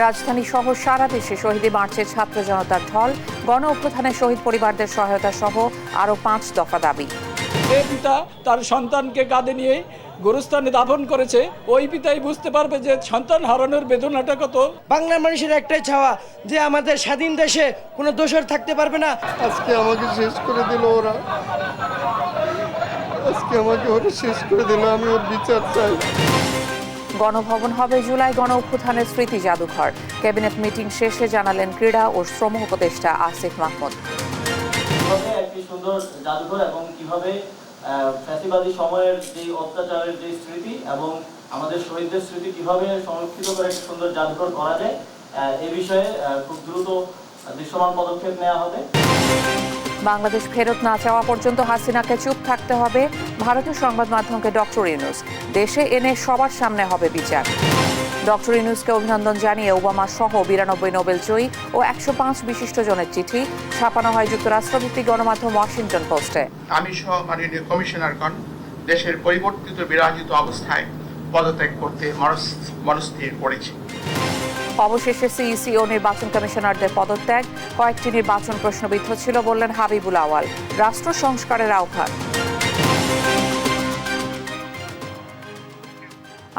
রাজধানী সহ সারা দেশে শহীদ মার্চে ছাত্র জনতার ঢল, গণ অভ্যুত্থানে শহীদ পরিবারদের সহায়তা সহ আরও ৫ দফা দাবি। যে পিতা তার সন্তানকে কাঁধে নিয়ে গোরস্থানে দাফন করেছে, ওই পিতাই বুঝতে পারবে যে সন্তান হারানোর বেদনাটা কত। বাংলার মানুষের একটাই চাওয়া যে আমাদের স্বাধীন দেশে কোনো দোষর থাকতে পারবে না। আজকে আমাকে শেষ করে দিল ওরা, আজকে আমাকে ওরা শেষ করে দিল। আমি ওর বিচার চাই। গণভবন হবে জুলাই গণ অভ্যুত্থানের স্মৃতি জাদুঘর। ক্যাবিনেট মিটিং শেষে জানালেন ক্রীড়া ও শ্রম উপদেষ্টা আসিফ মাহমুদ। একটি সুন্দর জাদুঘর এবং কিভাবে ফ্যাসিবাদী সময়ের যে অত্যাচারের যে স্মৃতি এবং আমাদের শহীদদের স্মৃতি কিভাবে সংরক্ষিত করে একটি সুন্দর জাদুঘর করা যায়, এ বিষয়ে খুব দ্রুত দৃশ্যমান পদক্ষেপ নেওয়া হবে। বাংলাদেশ ফেরত না চাওয়া পর্যন্ত হাসিনাকে চুপ থাকতে হবে, ভারতীয় সংবাদ মাধ্যমকে ডক্টর ইউনূস। দেশে এনে সবার সামনে হবে বিচার। ডক্টর ইউনূসকে অভিনন্দন জানিয়ে ওবামা সহ 92 নোবেল জয়ী ও 105 বিশিষ্ট জনের চিঠি ছাপানো হয় যুক্তরাষ্ট্রভিত্তিক গণমাধ্যম ওয়াশিংটন পোস্টে। আমি সহ মাননীয় কমিশনারগণ দেশের পরিবর্তিত বিরাজিত অবস্থায় পদত্যাগ করতে মনস্থির করেছি। অবশেষে সিইসি ও নির্বাচন কমিশনারদের পদত্যাগ, কয়েকটি নির্বাচন প্রশ্নবিদ্ধ ছিল বললেন হাবিবুল আওয়াল। রাষ্ট্র সংস্কারের আহ্বান।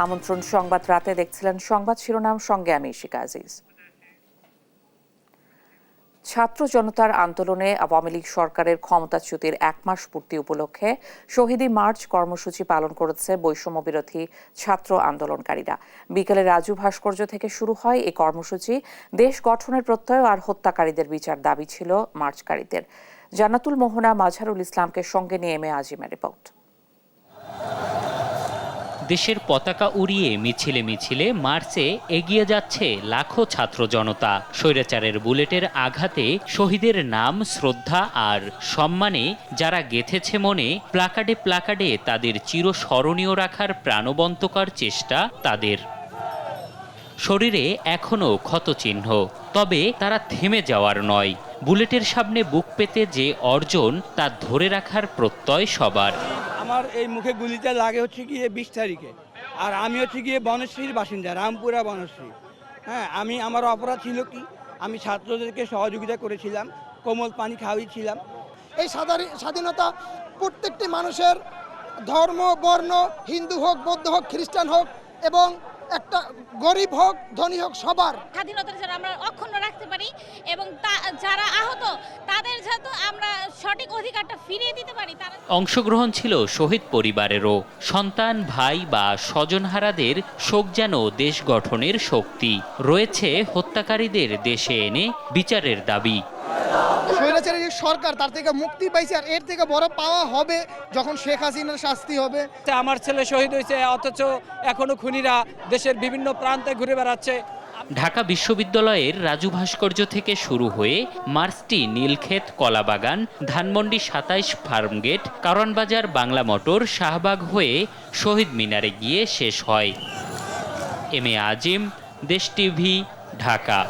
আমন্ত্রণ সংবাদ রাতে দেখছিলেন সংবাদ শিরোনাম, সঙ্গে আমি ইশিকা আজিজ। ছাত্র জনতার আন্দোলনে আওয়ামী লীগ সরকারের ক্ষমতাচ্যুতির 1 মাস পূর্তি উপলক্ষে শহীদ মার্চ কর্মসূচি পালন করেছে বৈষম্য বিরোধী ছাত্র আন্দোলনকারীরা। বিকেলে রাজু ভাস্কর্য থেকে শুরু হয় এই কর্মসূচি। দেশ গঠনের প্রত্যয় আর হত্যাকারীদের বিচার দাবি ছিল মার্চকারীদের। জান্নাতুল মোহনা মাজহারুল ইসলামকে সঙ্গে নিয়ে এম এ আজিমের রিপোর্ট। দেশের পতাকা উড়িয়ে মিছিলে মিছিলে মার্চে এগিয়ে যাচ্ছে লাখো ছাত্র জনতা। স্বৈরাচারের বুলেটের আঘাতে শহীদের নাম, শ্রদ্ধা আর সম্মানে যারা গেঁথেছে মনে, প্লাকার্ডে প্লাকার্ডে তাদের চিরস্মরণীয় রাখার প্রাণবন্তকর চেষ্টা তাদের। শরীরে এখনো ক্ষতচিহ্ন, তবে তারা থেমে যাওয়ার নয়। বুলেটের সামনে বুক পেতে যে অর্জন তা ধরে রাখার প্রত্যয় সবার। আমার এই মুখে গুলিটা লাগে হচ্ছে গিয়ে 20 তারিখে, আর আমি হচ্ছে গিয়ে বনশ্রীর বাসিন্দা, রামপুরা বনশ্রী। হ্যাঁ, আমার অপরাধ ছিল কি, আমি ছাত্রদেরকে সহযোগিতা করেছিলাম, কোমল পানি খাওয়িয়েছিলাম। এই স্বাধীনতা প্রত্যেকটি মানুষের, ধর্ম বর্ণ, হিন্দু হোক, বৌদ্ধ হোক, খ্রিস্টান হোক এবং একটা গরিব হোক ধনী হোক, সবার স্বাধীনতা যেন আমরা অক্ষুণ্ণ রাখতে পারি এবং যারা আহত তাদের যাতে আমরা সঠিক অধিকারটা ফিরিয়ে দিতে পারি। অংশগ্রহণ ছিল শহীদ পরিবারেরও। সন্তান, ভাই বা স্বজনহারাদের শোক যেন দেশ গঠনের শক্তি। রয়েছে হত্যাকারীদের দেশে এনে বিচারের দাবি। স্বৈরাচারী সরকার তার থেকে মুক্তি পাইছে, আর এর থেকে বড় পাওয়া হবে যখন শেখ হাসিনার শাস্তি হবে। আমার ছেলে শহীদ হয়েছে, অথচ এখনো খুনিরা দেশের বিভিন্ন প্রান্তে ঘুরে বেড়াচ্ছে। ঢাকা বিশ্ববিদ্যালয়ের রাজু ভাস্কর্য থেকে শুরু হয়ে মার্চটি নীলক্ষেত, কলাবাগান, ধানমন্ডি 27 ফার্মগেট, কারওয়ানবাজার, বাংলা মোটর, শাহবাগ হয়ে শহীদ মিনারে গিয়ে শেষ হয়। এম এ আজিম, দেশ টিভি, ঢাকা।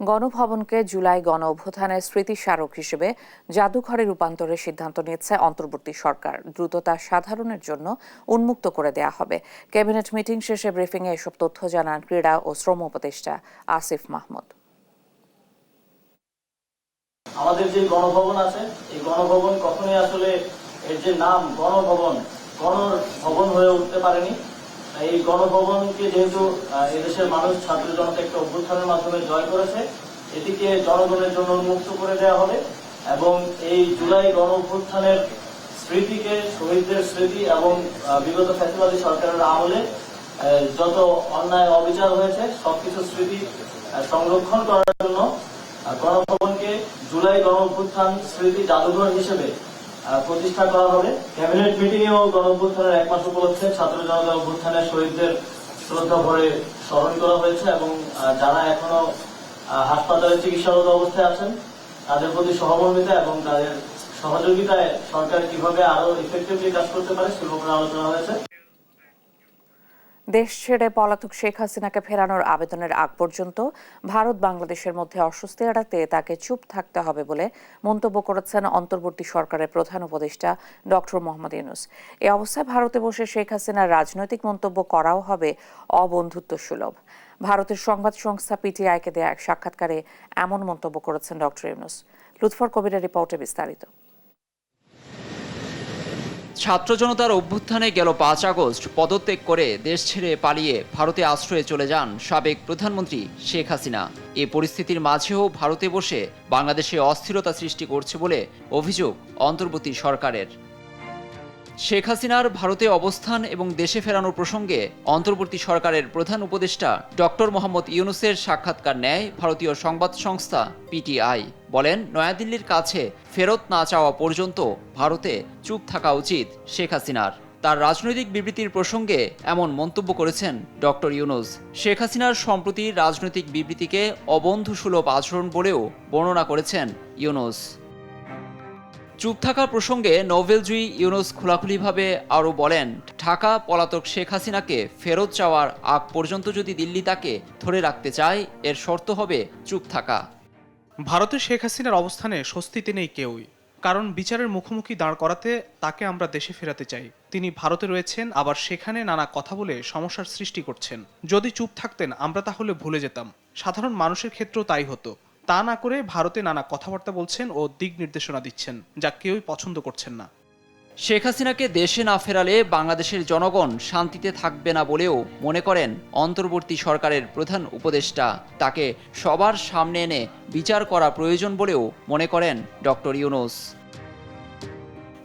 গণভবনকে জুলাই গণ অভ্যুত্থানের স্মৃতিস্মারক হিসেবে জাদুঘরে রূপান্তরের সিদ্ধান্ত নিয়েছে অন্তর্বর্তী সরকার। দ্রুত তা সাধারণের জন্য উন্মুক্ত করে দেয়া হবে। ক্যাবিনেট মিটিং শেষে ব্রিফিংয়ে এসব তথ্য জানান ক্রীড়া ও শ্রম উপদেষ্টা আসিফ মাহমুদ। আমাদের যে গণভবন আছে, এই গণভবন কখনোই আসলে এর যে নাম গণভবন, গণভবন হয়ে উঠতে পারেনি। এই গণভবনকে যেহেতু এদেশের মানুষ, ছাত্র জনতা একটা অভ্যুত্থানের মাধ্যমে জয় করেছে, এটিকে জনগণের জন্য উন্মুক্ত করে দেওয়া হবে এবং এই জুলাই গণ অভ্যুত্থানের স্মৃতিকে, শহীদদের স্মৃতি এবং বিগত ফ্যাসিবাদী সরকারের আমলে যত অন্যায় অবিচার হয়েছে সবকিছু স্মৃতি সংরক্ষণ করার জন্য গণভবনকে জুলাই গণ অভ্যুত্থান স্মৃতি জাদুঘর হিসেবে প্রতিষ্ঠা করা হবে। ক্যাবিনেট মিটিং এও গণ অভ্যুত্থানের 1 মাস উপলক্ষে ছাত্র জনতা অভ্যুত্থানের শহীদদের শ্রদ্ধা ভরে স্মরণ করা হয়েছে এবং যারা এখনো হাসপাতালে চিকিৎসারত অবস্থায় আছেন তাদের প্রতি সহমর্মিতা এবং তাদের সহযোগিতায় সরকার কিভাবে আরো ইফেক্টিভলি কাজ করতে পারে সে ব্যাপারে আলোচনা হয়েছে। দেশ ছেড়ে পলাতক শেখ হাসিনাকে ফেরানোর আবেদনের আগ পর্যন্ত ভারত বাংলাদেশের মধ্যে অস্বস্তি এড়াতে তাকে চুপ থাকতে হবে বলে মন্তব্য করেছেন অন্তর্বর্তী সরকারের প্রধান উপদেষ্টা ডক্টর মোহাম্মদ ইউনূস। এ অবস্থায় ভারতে বসে শেখ হাসিনার রাজনৈতিক মন্তব্য করাও হবে অবন্ধুত্ব সুলভ। ভারতের সংবাদ সংস্থা পিটিআইকে দেয়া এক সাক্ষাৎকারে এমন মন্তব্য করেছেন ডক্টর ইউনূস। লুৎফর কবিরের রিপোর্টে বিস্তারিত। ছাত্র জনতার অভ্যুত্থানে গেল 5 আগস্ট পদত্যাগ করে দেশ ছেড়ে পালিয়ে ভারতে আশ্রয়ে চলে যান সাবেক প্রধানমন্ত্রী শেখ হাসিনা। এই পরিস্থিতির মাঝেও ভারতে বসে বাংলাদেশে অস্থিরতা সৃষ্টি করছে বলে অভিযোগ অন্তর্বর্তী সরকারের। শেখ হাসিনার ভারতে অবস্থান এবং দেশে ফেরানোর প্রসঙ্গে অন্তর্বর্তী সরকারের প্রধান উপদেষ্টা ডক্টর মোহাম্মদ ইউনূসের সাক্ষাৎকার নেয় ভারতীয় সংবাদ সংস্থা পিটিআই। বলেন, নয়াদিল্লির কাছে ফেরত না চাওয়া পর্যন্ত ভারতে চুপ থাকা উচিত শেখ হাসিনার। তার রাজনৈতিক বিবৃতির প্রসঙ্গে এমন মন্তব্য করেছেন ডক্টর ইউনূস। শেখ হাসিনার সম্প্রতি রাজনৈতিক বিবৃতিকে অবন্ধুসুলভ আচরণ বলেও বর্ণনা করেছেন ইউনূস। চুপ থাকার প্রসঙ্গে নোবেলজয়ী ইউনূস খোলাখুলিভাবে আরও বলেন, ঢাকা পলাতক শেখ হাসিনাকে ফেরত চাওয়ার আগ পর্যন্ত যদি দিল্লি তাকে ধরে রাখতে চায়, এর শর্ত হবে চুপ থাকা। ভারতে শেখ হাসিনার অবস্থানে স্বস্তিতে নেই কেউই, কারণ বিচারের মুখোমুখি দাঁড় করাতে তাকে আমরা দেশে ফেরাতে চাই। তিনি ভারতে রয়েছেন, আবার সেখানে নানা কথা বলে সমস্যার সৃষ্টি করছেন। যদি চুপ থাকতেন আমরা তাহলে ভুলে যেতাম। সাধারণ মানুষের ক্ষেত্রেও তাই হতো। তা না করে ভারতে নানা কথাবার্তা বলছেন ও দিক নির্দেশনা দিচ্ছেন, যা কেউই পছন্দ করছেন না। শেখ হাসিনাকে দেশে না ফেরালে বাংলাদেশের জনগণ শান্তিতে থাকবে না বলেও মনে করেন অন্তর্বর্তী সরকারের প্রধান উপদেষ্টা। তাকে সবার সামনে এনে বিচার করা প্রয়োজন বলেও মনে করেন ডক্টর ইউনূস।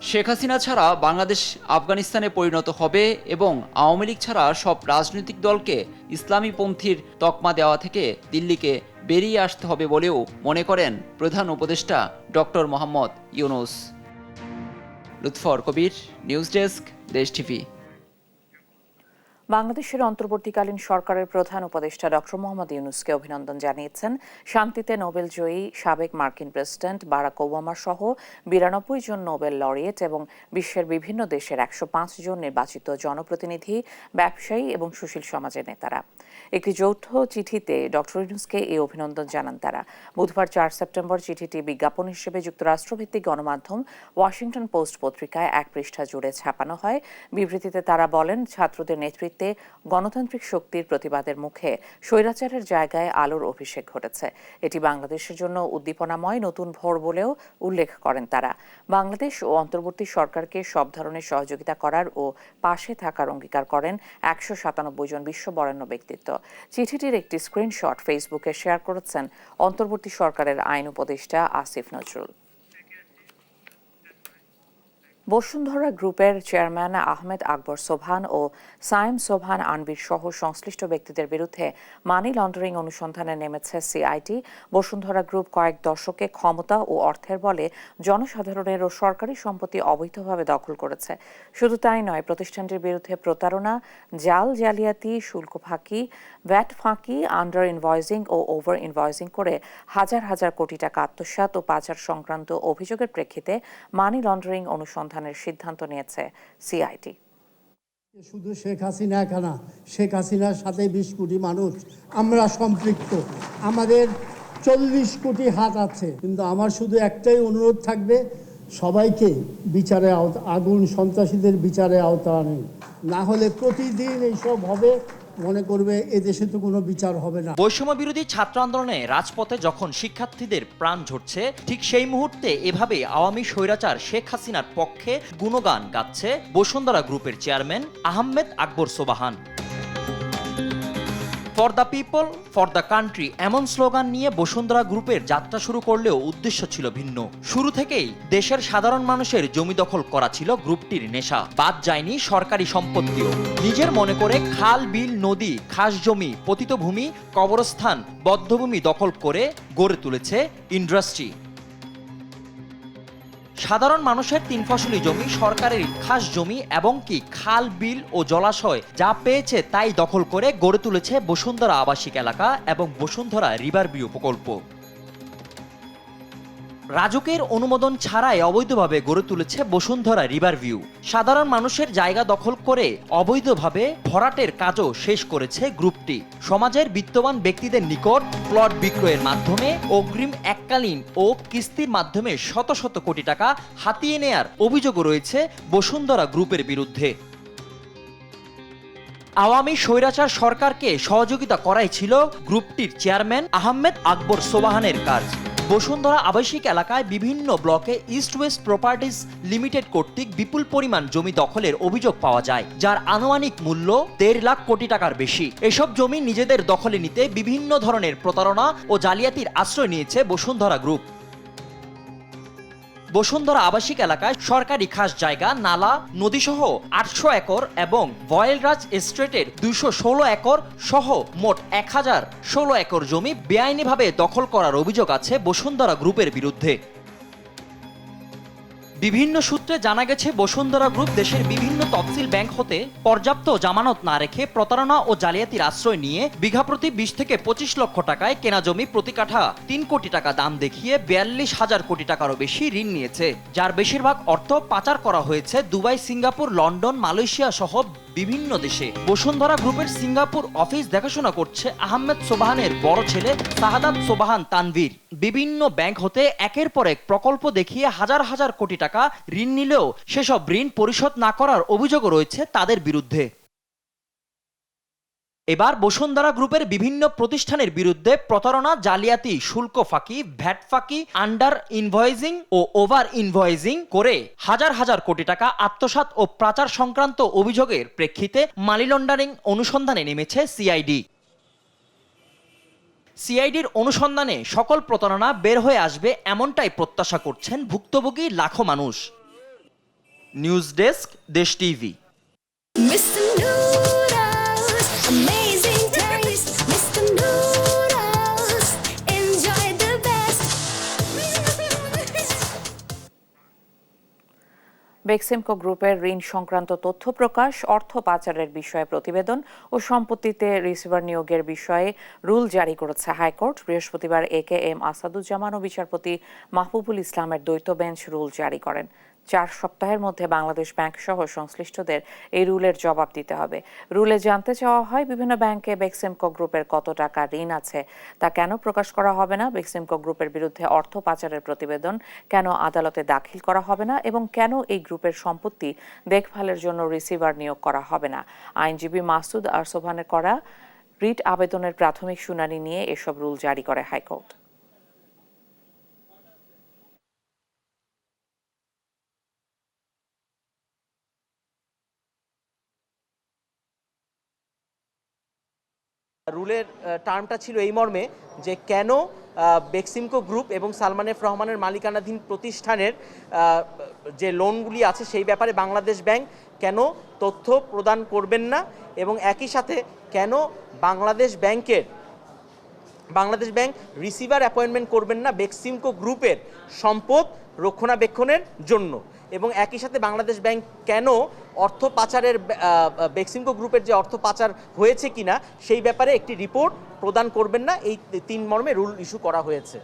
শেখ হাসিনা ছাড়া বাংলাদেশ আফগানিস্তানে পরিণত হবে এবং আওয়ামী লীগ ছাড়া সব রাজনৈতিক দলকে ইসলামীপন্থীর তকমা দেওয়া থেকে দিল্লিকে বেরিয়ে আসতে হবে বলেও মনে করেন প্রধান উপদেষ্টা ডক্টর মোহাম্মদ ইউনূস। লুৎফর কবির, নিউজ ডেস্ক, দেশ টিভি। বাংলাদেশের অন্তর্বর্তীকালীন সরকারের প্রধান উপদেষ্টা ডক্টর মোহাম্মদ ইউনূসকে অভিনন্দন জানিয়েছেন শান্তিতে নোবেলজয়ী সাবেক মার্কিন প্রেসিডেন্ট বারাক ওবামা সহ 92 জন নোবেল লরিয়েট এবং বিশ্বের বিভিন্ন দেশের 105 জন নির্বাচিত জনপ্রতিনিধি, ব্যবসায়ী এবং সুশীল সমাজের নেতারা। একটি যৌথ চিঠিতে ডক্টর ইউনূসকে এই অভিনন্দন জানান তারা। বুধবার 4 সেপ্টেম্বর চিঠিটি বিজ্ঞাপন হিসেবে যুক্তরাষ্ট্রভিত্তিক গণমাধ্যম ওয়াশিংটন পোস্ট পত্রিকায় 1 পৃষ্ঠা জুড়ে ছাপানো হয়। বিবৃতিতে তারা বলেন, ছাত্রদের নেতৃত্বে গণতান্ত্রিক শক্তির প্রতিবাদের মুখে স্বৈরাচারের জায়গায় আলোর অভিষেক ঘটেছে। এটি বাংলাদেশের জন্য উদ্দীপনাময় নতুন ভোর বলেও উল্লেখ করেন তারা। বাংলাদেশ ও অন্তর্বর্তী সরকারকে সব ধরনের সহযোগিতা করার ও পাশে থাকার অঙ্গীকার করেন 197 জন বিশ্ববরেণ্য ব্যক্তিত্ব। চিঠিটির একটি স্ক্রিনশট ফেসবুকে শেয়ার করেছেন অন্তর্বর্তী সরকারের আইন উপদেষ্টা আসিফ নজরুল। বসুন্ধরা গ্রুপের চেয়ারম্যান আহমেদ আকবর সোবহান ও সায়েম সোবহান আনবির সহ সংশ্লিষ্ট ব্যক্তিদের বিরুদ্ধে মানি লন্ডারিং অনুসন্ধানে নেমেছে সিআইটি। বসুন্ধরা গ্রুপ কয়েক দশকে ক্ষমতা ও অর্থের বলে জনসাধারণের ও সরকারি সম্পত্তি অবৈধভাবে দখল করেছে। শুধু তাই নয়, প্রতিষ্ঠানটির বিরুদ্ধে প্রতারণা, জালিয়াতি, শুল্ক ফাঁকি, ভ্যাট ফাঁকি, আন্ডার ইনভয়েসিং ও ওভার ইনভয়েসিং করে হাজার হাজার কোটি টাকা আত্মসাৎ ও পাচার সংক্রান্ত অভিযোগের প্রেক্ষিতে মানি লন্ডারিং অনুসন্ধানের সিদ্ধান্ত নিয়েছে সিআইটি। শুধু শেখ হাসিনা না, শেখ হাসিনার সাথে 20 কোটি মানুষ আমরা সম্পৃক্ত। আমাদের 40 কোটি হাত আছে। কিন্তু আমার শুধু একটাই অনুরোধ থাকবে, সবাইকে বিচারে আগুন সন্ত্রাসীদের বিচারে আওতা আনেন, না হলে প্রতিদিন এইসব হবে, মনে করবে এদেশে তো কোনো বিচার হবে না। বৈষম্য বিরোধী ছাত্র আন্দোলনে রাজপথে যখন শিক্ষার্থীদের প্রাণ ঝরছে, ঠিক সেই মুহূর্তে এভাবে আওয়ামী স্বৈরাচার শেখ হাসিনার পক্ষে গুণগান গাচ্ছে বসুন্ধরা গ্রুপের chairman Ahmed Akbar Sobhan. For the people, for the country এমন স্লোগান নিয়ে বসুন্ধরা গ্রুপের যাত্রা শুরু করলেও উদ্দেশ্য ছিল ভিন্ন। শুরু থেকেই দেশের সাধারণ মানুষের জমি দখল করা ছিল গ্রুপটির নেশা। বাদ যায়নি সরকারি সম্পত্তিও। নিজের মনে করে খাল, বিল, নদী, খাস জমি, পতিত ভূমি, কবরস্থান, বদ্ধভূমি দখল করে গড়ে তুলেছে ইন্ডাস্ট্রি। সাধারণ মানুষের 3 ফসলি জমি, সরকারের খাস জমি এবং কি খাল, বিল ও জলাশয় যা পেয়েছে তাই দখল করে গড়ে তুলেছে বসুন্ধরা আবাসিক এলাকা এবং বসুন্ধরা রিভার ভিউ প্রকল্প। রাজুকের অনুমোদন ছাড়াই অবৈধভাবে গড়ে তুলেছে বসুন্ধরা রিভার ভিউ। সাধারণ মানুষের জায়গা দখল করে অবৈধভাবে ভরাটের কাজও শেষ করেছে গ্রুপটি। সমাজের বিত্তবান ব্যক্তিদের নিকট প্লট বিক্রয়ের মাধ্যমে অগ্রিম এককালীন ও কিস্তির মাধ্যমে শত শত কোটি টাকা হাতিয়ে নেয়ার অভিযোগও রয়েছে বসুন্ধরা গ্রুপের বিরুদ্ধে। আওয়ামী স্বৈরাচার সরকারকে সহযোগিতা করাই ছিল গ্রুপটির চেয়ারম্যান আহমেদ আকবর সোবাহানের কাজ। বসুন্ধরা আবাসিক এলাকায় বিভিন্ন ব্লকে ইস্ট ওয়েস্ট প্রপার্টিজ লিমিটেড কর্তৃক বিপুল পরিমাণ জমি দখলের অভিযোগ পাওয়া যায়, যার আনুমানিক মূল্য 1.5 লাখ কোটি টাকার বেশি। এসব জমি নিজেদের দখলে নিতে বিভিন্ন ধরনের প্রতারণা ও জালিয়াতির আশ্রয় নিয়েছে বসুন্ধরা গ্রুপ। বসুন্ধরা আবাসিক এলাকায় সরকারি খাস জায়গা, নালা, নদীসহ 800 একর এবং ভয়েলরাজ এস্টেটের 216 একর সহ মোট 1016 একর জমি বেআইনিভাবে দখল করার অভিযোগ আছে বসুন্ধরা গ্রুপের বিরুদ্ধে। বিভিন্ন সূত্রে জানা গেছে বসুন্ধরা গ্রুপ দেশের বিভিন্ন তফসিল ব্যাংক হতে পর্যাপ্ত জামানত না রেখে প্রতারণা ও জালিয়াতির আশ্রয় নিয়ে বিঘা প্রতি 20 থেকে 25 লক্ষ টাকায় কেনা জমি প্রতি কাঠা 3 কোটি টাকা দাম দেখিয়ে 42,000 কোটি টাকারও বেশি ঋণ নিয়েছে, যার বেশিরভাগ অর্থ পাচার করা হয়েছে দুবাই, সিঙ্গাপুর, লন্ডন, মালয়েশিয়া সহ বিভিন্ন দেশে। বসুন্ধরা গ্রুপের সিঙ্গাপুর অফিস দেখাশোনা করছে আহমেদ সোবাহানের বড় ছেলে শাহাদাত সোবাহান তানভীর। বিভিন্ন ব্যাংক হতে একের পর এক প্রকল্প দেখিয়ে হাজার হাজার কোটি টাকা ঋণ নিলেও সেসব ঋণ পরিশোধ না করার অভিযোগও রয়েছে তাদের বিরুদ্ধে। এবার বসুন্ধরা গ্রুপের বিভিন্ন প্রতিষ্ঠানের বিরুদ্ধে প্রতারণা, জালিয়াতি, শুল্ক ফাঁকি, ভ্যাট ফাঁকি, আন্ডার ইনভয়েসিং ও ওভার ইনভয়েসিং করে হাজার হাজার কোটি টাকা আত্মসাৎ ও পাচার সংক্রান্ত অভিযোগের প্রেক্ষিতে মানি লন্ডারিং অনুসন্ধানে নেমেছে সিআইডি। সিআইডির অনুসন্ধানে সকল প্রতারণা বের হয়ে আসবে এমনটাই প্রত্যাশা করছেন ভুক্তভোগী লাখো মানুষ। নিউজ ডেস্ক, দেশ টিভি। বেক্সিমকো গ্রুপের ঋণ সংক্রান্ত তথ্য প্রকাশ, অর্থ পাচারের বিষয়ে প্রতিবেদন ও সম্পত্তিতে রিসিভার নিয়োগের বিষয়ে রুল জারি করেছে হাইকোর্ট। বৃহস্পতিবার AKM আসাদুজ্জামান ও বিচারপতি মাহবুবুল ইসলামের দ্বৈত বেঞ্চ রুল জারি করেন। 4 সপ্তাহের মধ্যে বাংলাদেশ ব্যাংক সহ সংশ্লিষ্টদের এই রুলের জবাব দিতে হবে। রুলে জানতে চাওয়া হয় বিভিন্ন ব্যাংকে বেক্সিমকো গ্রুপের কত টাকা ঋণ আছে, তা কেন প্রকাশ করা হবে না, বেক্সিমকো গ্রুপের বিরুদ্ধে অর্থ পাচারের প্রতিবেদন কেন আদালতে দাখিল করা হবে না এবং কেন এই গ্রুপের সম্পত্তি দেখভালের জন্য রিসিভার নিয়োগ করা হবে না। আইনজীবী মাসুদ আর সোবহানের করা রিট আবেদনের প্রাথমিক শুনানি নিয়ে এসব রুল জারি করে হাইকোর্ট। রুলের টার্মটা ছিল এই মর্মে যে কেন বেক্সিমকো গ্রুপ এবং সালমান এফ রহমানের মালিকানাধীন প্রতিষ্ঠানের যে লোনগুলি আছে সেই ব্যাপারে বাংলাদেশ ব্যাংক কেন তথ্য প্রদান করবেন না এবং একই সাথে কেন বাংলাদেশ ব্যাংক রিসিভার অ্যাপয়েন্টমেন্ট করবেন না বেক্সিমকো গ্রুপের সম্পদ রক্ষণাবেক্ষণের জন্য এবং একই সাথে বাংলাদেশ ব্যাংক কেন অর্থ পাচারের বেক্সিমকো গ্রুপের যে অর্থ পাচার হয়েছে কিনা সেই ব্যাপারে একটি রিপোর্ট প্রদান করবেন না, এই 3 মর্মে রুল ইস্যু করা হয়েছে।